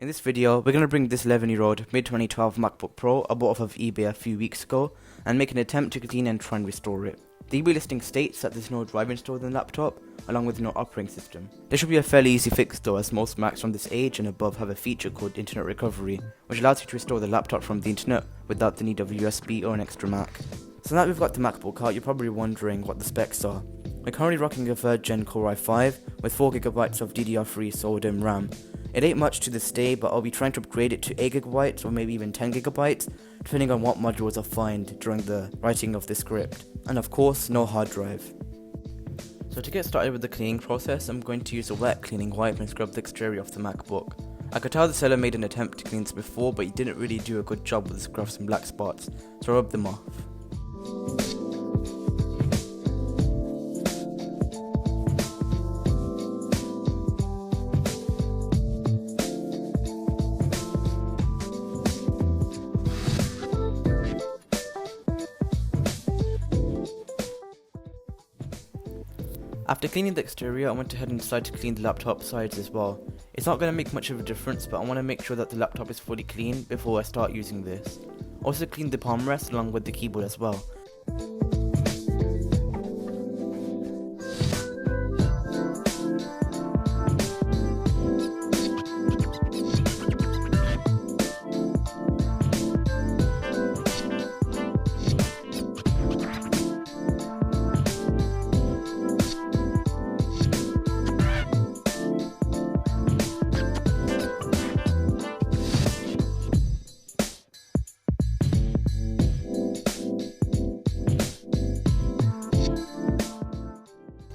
In this video, we're going to bring this 11-year-old mid-2012 MacBook Pro I bought off of eBay a few weeks ago and make an attempt to clean and try and restore it. The eBay listing states that there's no drive installed in the laptop, along with no operating system. There should be a fairly easy fix though, as most Macs from this age and above have a feature called Internet Recovery, which allows you to restore the laptop from the internet without the need of a USB or an extra Mac. So now that we've got the MacBook out, you're probably wondering what the specs are. We're currently rocking a 3rd gen Core i5 with 4GB of DDR3 SODIMM RAM. It ain't much to this day, but I'll be trying to upgrade it to 8GB or maybe even 10GB, depending on what modules I find during the writing of this script. And of course, no hard drive. So to get started with the cleaning process, I'm going to use a wet cleaning wipe and scrub the exterior of the MacBook. I could tell the seller made an attempt to clean this before, but he didn't really do a good job with the scuffs and black spots, so I rubbed them off. After cleaning the exterior, I went ahead and decided to clean the laptop sides as well. It's not going to make much of a difference, but I want to make sure that the laptop is fully clean before I start using this. Also clean the palm rest along with the keyboard as well.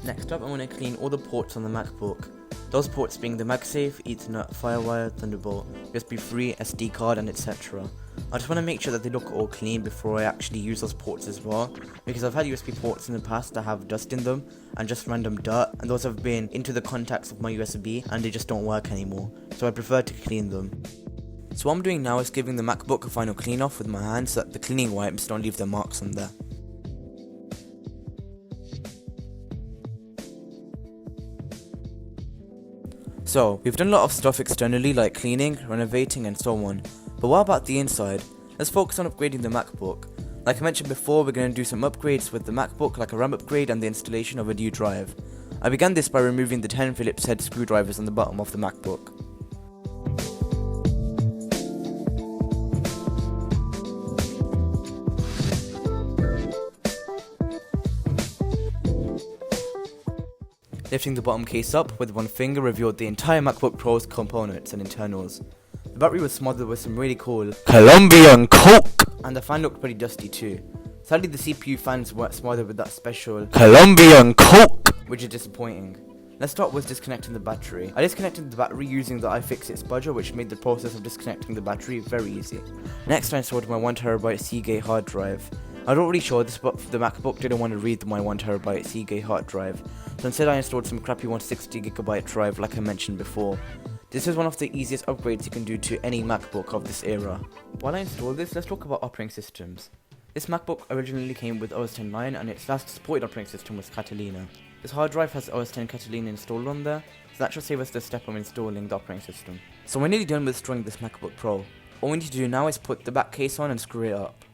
Next up, I want to clean all the ports on the MacBook. Those ports being the MagSafe, Ethernet, Firewire, Thunderbolt, USB 3, SD card, and etc. I just want to make sure that they look all clean before I actually use those ports as well, because I've had USB ports in the past that have dust in them and just random dirt, and those have been into the contacts of my USB and they just don't work anymore, so I prefer to clean them. So what I'm doing now is giving the MacBook a final clean off with my hands so that the cleaning wipes don't leave their marks on there. So, we've done a lot of stuff externally like cleaning, renovating and so on, but what about the inside? Let's focus on upgrading the MacBook. Like I mentioned before, we're going to do some upgrades with the MacBook, like a RAM upgrade and the installation of a new drive. I began this by removing the 10 Phillips head screwdrivers on the bottom of the MacBook. Lifting the bottom case up with one finger revealed the entire MacBook Pro's components and internals. The battery was smothered with some really cool Colombian Coke, and the fan looked pretty dusty too. Sadly, the CPU fans weren't smothered with that special Colombian Coke, which is disappointing. Let's start with disconnecting the battery. I disconnected the battery using the iFixit spudger, which made the process of disconnecting the battery very easy. Next, I installed my 1TB Seagate hard drive. I don't really show this, but the MacBook didn't want to read my 1TB Seagate hard drive, so instead I installed some crappy 160GB drive like I mentioned before. This is one of the easiest upgrades you can do to any MacBook of this era. While I install this, let's talk about operating systems. This MacBook originally came with OS X 9 and its last supported operating system was Catalina. This hard drive has OS X Catalina installed on there, so that should save us the step of installing the operating system. So we're nearly done with destroying this MacBook Pro. All we need to do now is put the back case on and screw it up.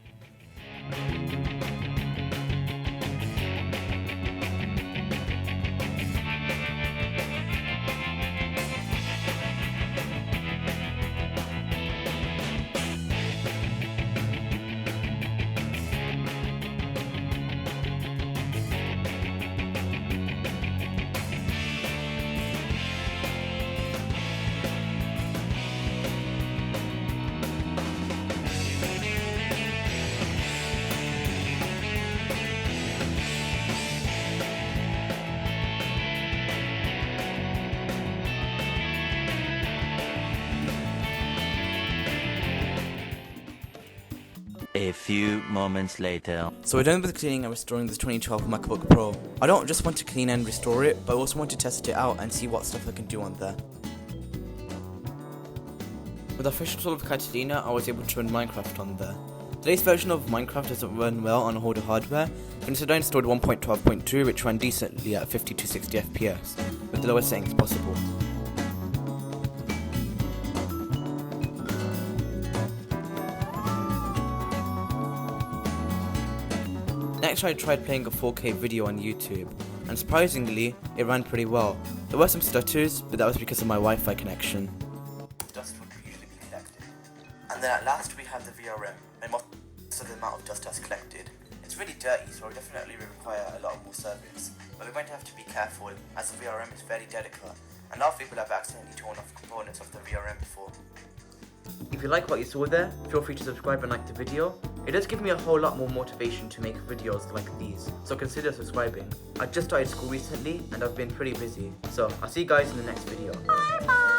A few moments later. So we're done with cleaning and restoring this 2012 MacBook Pro. I don't just want to clean and restore it, but I also want to test it out and see what stuff I can do on there. With the official tool of Catalina, I was able to run Minecraft on there. Today's version of Minecraft doesn't run well on older hardware, but instead I installed 1.12.2 which ran decently at 50 to 60 FPS, with the lowest settings possible. Next I tried playing a 4K video on YouTube, and surprisingly, it ran pretty well. There were some stutters, but that was because of my Wi-Fi connection. Dust would usually be collected. And then at last we have the VRM, and most of the amount of dust has collected. It's really dirty, so it will definitely require a lot more service, but we're going to have to be careful as the VRM is fairly delicate, and a lot of people have accidentally torn off components of the VRM before. If you like what you saw there, feel free to subscribe and like the video. It does give me a whole lot more motivation to make videos like these, so consider subscribing. I just started school recently and I've been pretty busy, so I'll see you guys in the next video. Bye bye!